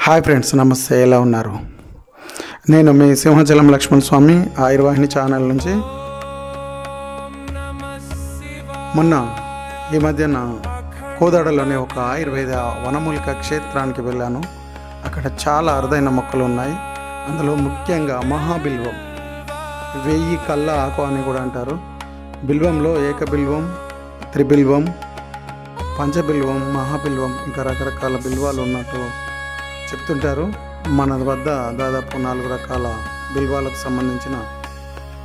Hi friends, నమస్తే. ఎలా ఉన్నారు? నేను మీ సింహాచలం లక్ష్మణ్ స్వామి ఆయుర్వాహిని ఛానల్ నుంచి. మొన్న ఈ మధ్యన కోదాడలోని ఒక ఆయుర్వేద వనమూలిక క్షేత్రానికి వెళ్ళాను. అక్కడ చాలా అరుదైన మొక్కలు ఉన్నాయి. అందులో ముఖ్యంగా మహాబిల్వం, 1000 కళ్ళ ఆకు అని కూడా అంటారు. బిల్వంలో ఏకబిల్వం, త్రిబిల్వం, పంచబిల్వం, మహాబిల్వం, ఇంకా రకరకాల బిల్వాలు ఉన్నట్టు చెప్తుంటారు. మన వద్ద దాదాపు 4 రకాల బిల్వాలకు సంబంధించిన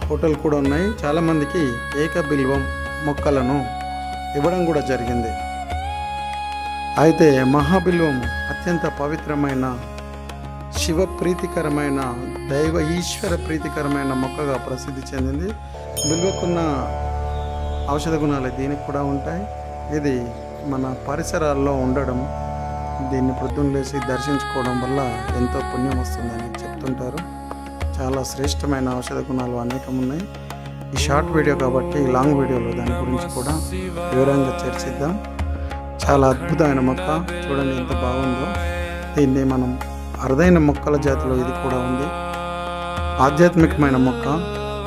ఫోటోలు కూడా ఉన్నాయి. చాలామందికి ఏకబిల్వం మొక్కలను ఇవ్వడం కూడా జరిగింది. అయితే మహాబిల్వం అత్యంత పవిత్రమైన, శివ ప్రీతికరమైన, దైవ ఈశ్వర ప్రీతికరమైన మొక్కగా ప్రసిద్ధి చెందింది. బిల్వకున్న ఔషధ గుణాలు దీనికి కూడా ఉంటాయి. ఇది మన పరిసరాల్లో ఉండడం, దీన్ని పొద్దున్న లేచి దర్శించుకోవడం వల్ల ఎంతో పుణ్యం వస్తుందని చెప్తుంటారు. చాలా శ్రేష్టమైన ఔషధ గుణాలు అనేకం ఉన్నాయి. ఈ షార్ట్ వీడియో కాబట్టి లాంగ్ వీడియోలో దాని గురించి కూడా వివరంగా చర్చిద్దాం. చాలా అద్భుతమైన మొక్క, చూడండి ఎంత బాగుందో. దీన్ని మనం అరుదైన మొక్కల జాతిలో ఇది కూడా ఉంది. ఆధ్యాత్మికమైన మొక్క,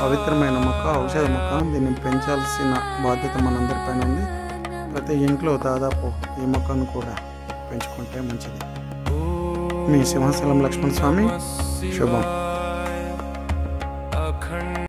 పవిత్రమైన మొక్క, ఔషధ మొక్క. దీన్ని పెంచాల్సిన బాధ్యత మనందరిపైన ఉంది. ప్రతి ఇంట్లో దాదాపు ఈ మొక్కను కూడా పెంచుకుంటే మంచిది. మీ సింహాచలం లక్ష్మణ్ స్వామి. శుభం.